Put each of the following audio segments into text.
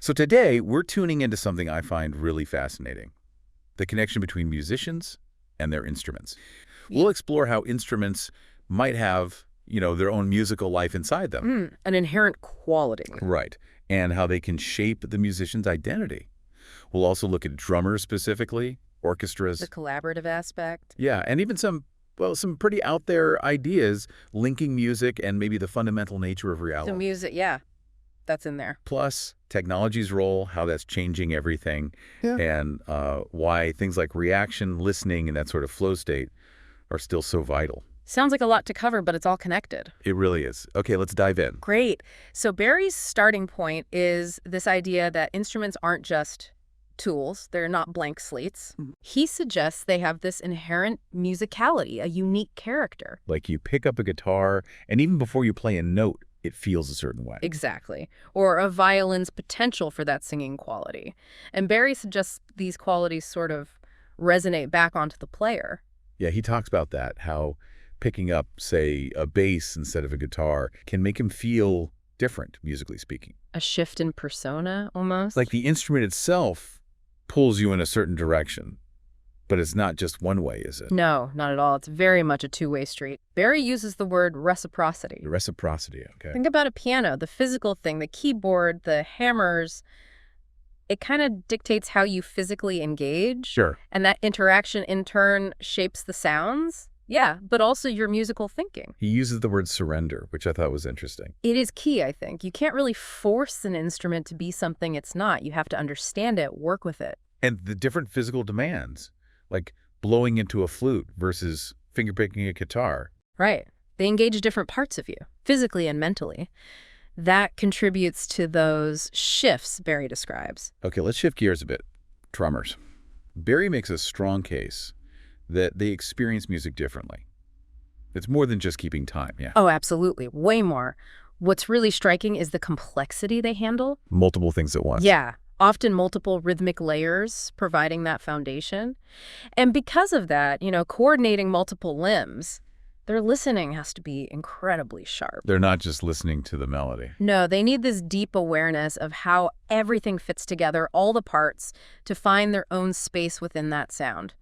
So today, we're tuning into something I find really fascinating, the connection between musicians and their instruments. We'll explore how instruments might have, their own musical life inside them. An inherent quality. Right. And how they can shape the musician's identity. We'll also look at drummers specifically, orchestras. The collaborative aspect. Yeah, and even some pretty out there ideas linking music and maybe the fundamental nature of reality. So music, yeah, that's in there. Plus, technology's role, how that's changing everything, and why things like reaction, listening, and that sort of flow state are still so vital. Sounds like a lot to cover, but it's all connected. It really is. Okay, let's dive in. Great. So Barry's starting point is this idea that instruments aren't just tools. They're not blank slates. He suggests they have this inherent musicality, a unique character. Like you pick up a guitar, and even before you play a note, it feels a certain way. Exactly. Or a violin's potential for that singing quality. And Barry suggests these qualities sort of resonate back onto the player. Yeah, he talks about that, how picking up, say, a bass instead of a guitar can make him feel different, musically speaking. A shift in persona, almost? Like the instrument itself pulls you in a certain direction, but it's not just one way, is it? No, not at all. It's very much a two-way street. Barry uses the word reciprocity. Reciprocity, okay. Think about a piano, the physical thing, the keyboard, the hammers. It kind of dictates how you physically engage. Sure. And that interaction, in turn, shapes the sounds. Yeah, but also your musical thinking. He uses the word surrender, which I thought was interesting. It is key, I think. You can't really force an instrument to be something it's not. You have to understand it, work with it. And the different physical demands, like blowing into a flute versus fingerpicking a guitar. Right. They engage different parts of you, physically and mentally. That contributes to those shifts Barry describes. Okay, let's shift gears a bit. Drummers. Barry makes a strong case that they experience music differently. It's more than just keeping time, yeah. Oh, absolutely. Way more. What's really striking is the complexity they handle. Multiple things at once. Yeah. Often multiple rhythmic layers providing that foundation. And because of that, coordinating multiple limbs, their listening has to be incredibly sharp. They're not just listening to the melody. No, they need this deep awareness of how everything fits together, all the parts, to find their own space within that sound.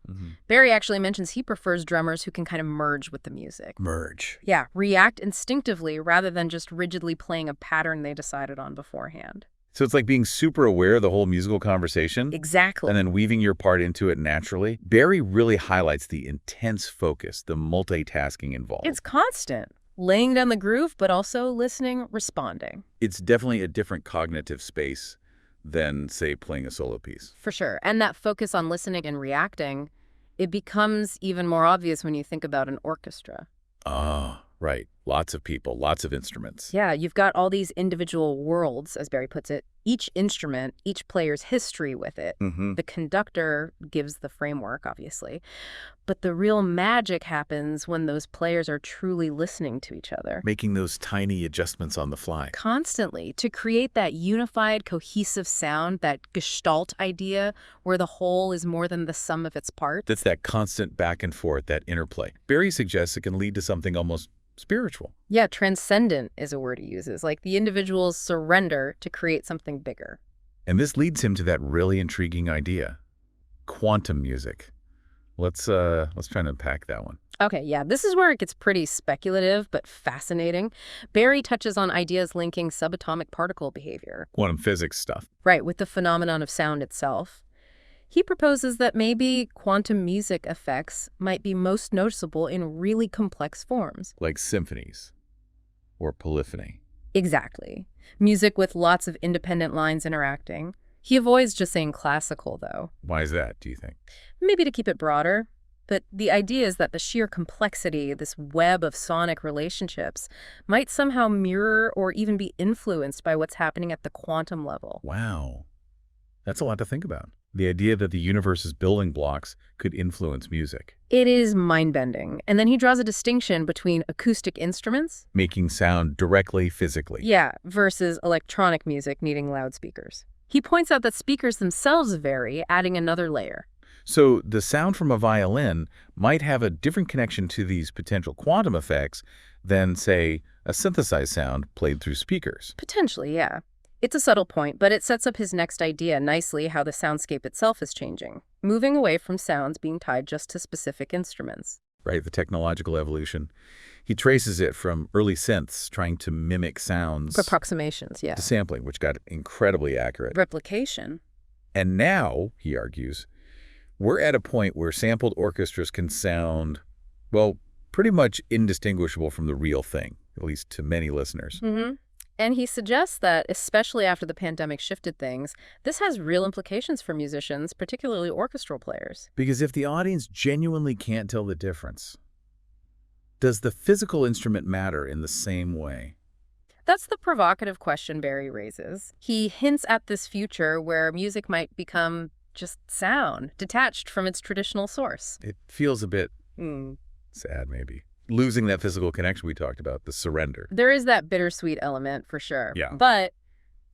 Barry actually mentions he prefers drummers who can kind of merge with the music. Merge. Yeah, react instinctively rather than just rigidly playing a pattern they decided on beforehand. So it's like being super aware of the whole musical conversation. Exactly. And then weaving your part into it naturally. Barry really highlights the intense focus, the multitasking involved. It's constant. Laying down the groove, but also listening, responding. It's definitely a different cognitive space than, say, playing a solo piece. For sure. And that focus on listening and reacting, it becomes even more obvious when you think about an orchestra. Ah, right. Lots of people, lots of instruments. Yeah, you've got all these individual worlds, as Barry puts it. Each instrument, each player's history with it. The conductor gives the framework, obviously. But the real magic happens when those players are truly listening to each other. Making those tiny adjustments on the fly. Constantly, to create that unified, cohesive sound, that gestalt idea where the whole is more than the sum of its parts. That's that constant back and forth, that interplay. Barry suggests it can lead to something almost spiritual. Yeah, transcendent is a word he uses, like the individual's surrender to create something bigger. And this leads him to that really intriguing idea, quantum music. Let's try and unpack that one. Okay, yeah, this is where it gets pretty speculative but fascinating. Barry touches on ideas linking subatomic particle behavior. Quantum physics stuff. Right, with the phenomenon of sound itself. He proposes that maybe quantum music effects might be most noticeable in really complex forms. Like symphonies or polyphony. Exactly. Music with lots of independent lines interacting. He avoids just saying classical, though. Why is that, do you think? Maybe to keep it broader. But the idea is that the sheer complexity, this web of sonic relationships, might somehow mirror or even be influenced by what's happening at the quantum level. Wow. That's a lot to think about. The idea that the universe's building blocks could influence music. It is mind-bending. And then he draws a distinction between acoustic instruments, making sound directly physically. yeah, versus electronic music needing loudspeakers. He points out that speakers themselves vary, adding another layer. So the sound from a violin might have a different connection to these potential quantum effects than, say, a synthesized sound played through speakers. Potentially, yeah. It's a subtle point, but it sets up his next idea nicely, how the soundscape itself is changing, moving away from sounds being tied just to specific instruments. Right, the technological evolution. He traces it from early synths trying to mimic sounds Approximations, yeah. to sampling, which got incredibly accurate. Replication. And now, he argues, we're at a point where sampled orchestras can sound, well, pretty much indistinguishable from the real thing, at least to many listeners. And he suggests that, especially after the pandemic shifted things, this has real implications for musicians, particularly orchestral players. Because if the audience genuinely can't tell the difference, does the physical instrument matter in the same way? That's the provocative question Barry raises. He hints at this future where music might become just sound, detached from its traditional source. It feels a bit sad, maybe. Losing that physical connection we talked about, the surrender. There is that bittersweet element, for sure. Yeah. But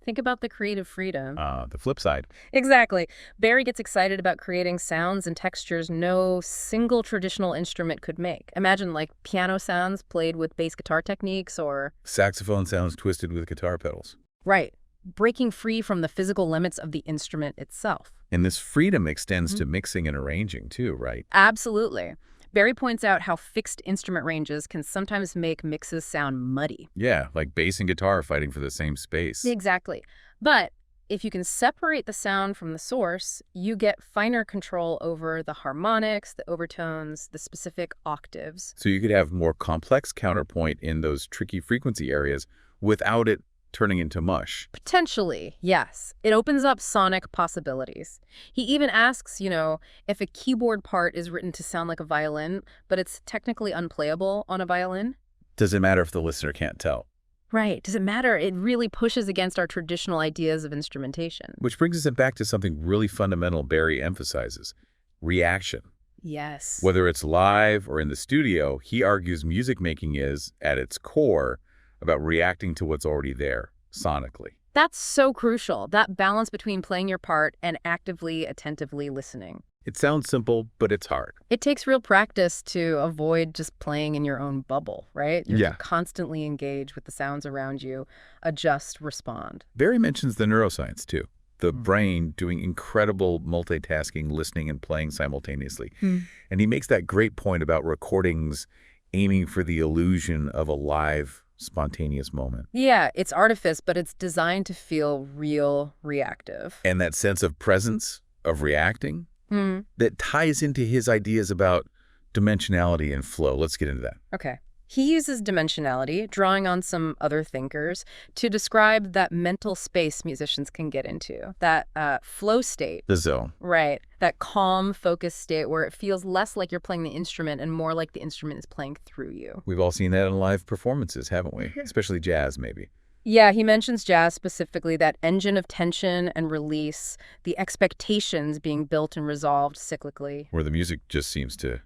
think about the creative freedom. The flip side. Exactly. Barry gets excited about creating sounds and textures no single traditional instrument could make. Imagine, like, piano sounds played with bass guitar techniques or... Saxophone sounds twisted with guitar pedals. Right. Breaking free from the physical limits of the instrument itself. And this freedom extends to mixing and arranging, too, right? Absolutely. Barry points out how fixed instrument ranges can sometimes make mixes sound muddy. Yeah, like bass and guitar fighting for the same space. Exactly. But if you can separate the sound from the source, you get finer control over the harmonics, the overtones, the specific octaves. So you could have more complex counterpoint in those tricky frequency areas without it turning into mush. Potentially, yes. It opens up sonic possibilities. He even asks, if a keyboard part is written to sound like a violin, but it's technically unplayable on a violin. Does it matter if the listener can't tell? Right. Does it matter? It really pushes against our traditional ideas of instrumentation. Which brings us back to something really fundamental Barry emphasizes: reaction. Yes. Whether it's live or in the studio, he argues music making is, at its core, about reacting to what's already there, sonically. That's so crucial, that balance between playing your part and actively, attentively listening. It sounds simple, but it's hard. It takes real practice to avoid just playing in your own bubble, right? You have to constantly engage with the sounds around you, adjust, respond. Barry mentions the neuroscience, too. The brain doing incredible multitasking, listening and playing simultaneously. And he makes that great point about recordings aiming for the illusion of a live, spontaneous moment. Yeah, it's artifice, but it's designed to feel real, reactive. And that sense of presence, of reacting, that ties into his ideas about dimensionality and flow. Let's get into that. Okay. He uses dimensionality, drawing on some other thinkers, to describe that mental space musicians can get into, that flow state. The zone. Right. That calm, focused state where it feels less like you're playing the instrument and more like the instrument is playing through you. We've all seen that in live performances, haven't we? Especially jazz, maybe. Yeah, he mentions jazz specifically, that engine of tension and release, the expectations being built and resolved cyclically. Where the music just seems to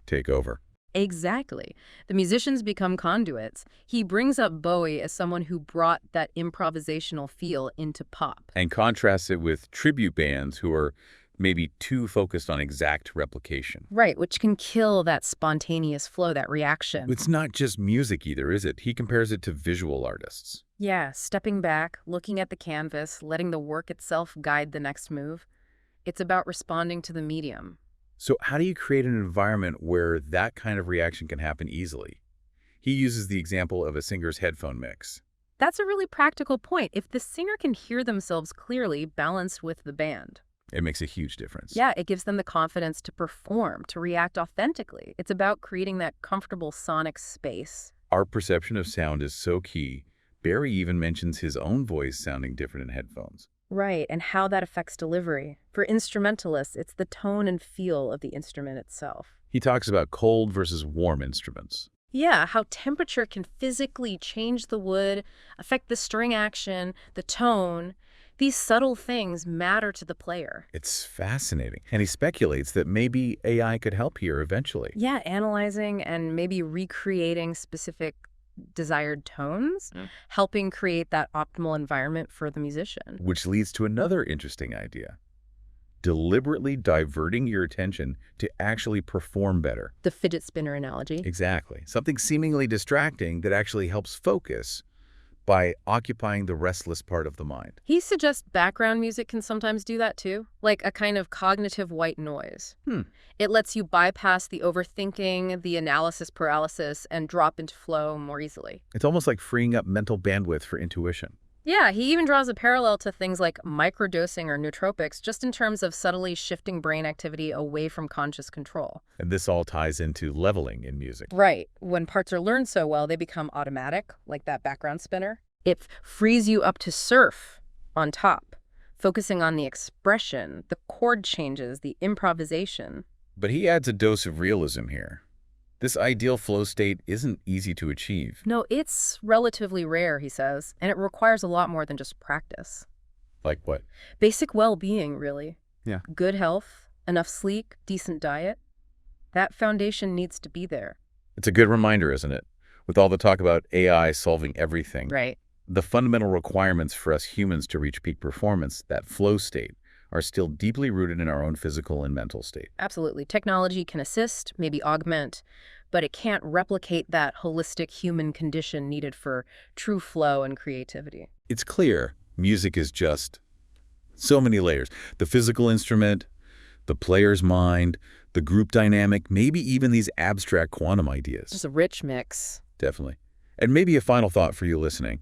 take over. Exactly. The musicians become conduits. He brings up Bowie as someone who brought that improvisational feel into pop. And contrasts it with tribute bands who are maybe too focused on exact replication. Right, which can kill that spontaneous flow, that reaction. It's not just music either, is it? He compares it to visual artists. Yeah, stepping back, looking at the canvas, letting the work itself guide the next move. It's about responding to the medium. So how do you create an environment where that kind of reaction can happen easily? He uses the example of a singer's headphone mix. That's a really practical point. If the singer can hear themselves clearly, balanced with the band. It makes a huge difference. Yeah, it gives them the confidence to perform, to react authentically. It's about creating that comfortable sonic space. Our perception of sound is so key. Barry even mentions his own voice sounding different in headphones. Right, and how that affects delivery. For instrumentalists, it's the tone and feel of the instrument itself. He talks about cold versus warm instruments. Yeah, how temperature can physically change the wood, affect the string action, the tone. These subtle things matter to the player. It's fascinating. And he speculates that maybe AI could help here eventually. Yeah, analyzing and maybe recreating specific desired tones, helping create that optimal environment for the musician. Which leads to another interesting idea. Deliberately diverting your attention to actually perform better. The fidget spinner analogy. Exactly. Something seemingly distracting that actually helps focus, by occupying the restless part of the mind. He suggests background music can sometimes do that too, like a kind of cognitive white noise. It lets you bypass the overthinking, the analysis paralysis, and drop into flow more easily. It's almost like freeing up mental bandwidth for intuition. Yeah, he even draws a parallel to things like microdosing or nootropics, just in terms of subtly shifting brain activity away from conscious control. And this all ties into leveling in music. Right. When parts are learned so well, they become automatic, like that background spinner. It frees you up to surf on top, focusing on the expression, the chord changes, the improvisation. But he adds a dose of realism here. This ideal flow state isn't easy to achieve. No, it's relatively rare, he says, and it requires a lot more than just practice. Like what? Basic well-being, really. Yeah. Good health, enough sleep, decent diet. That foundation needs to be there. It's a good reminder, isn't it? With all the talk about AI solving everything. Right. The fundamental requirements for us humans to reach peak performance, that flow state, are still deeply rooted in our own physical and mental state. Absolutely. Technology can assist, maybe augment, but it can't replicate that holistic human condition needed for true flow and creativity. It's clear music is just so many layers. The physical instrument, the player's mind, the group dynamic, maybe even these abstract quantum ideas. Just a rich mix. Definitely. And maybe a final thought for you listening.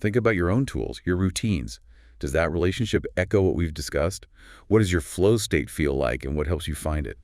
Think about your own tools, your routines. Does that relationship echo what we've discussed? What does your flow state feel like, and what helps you find it?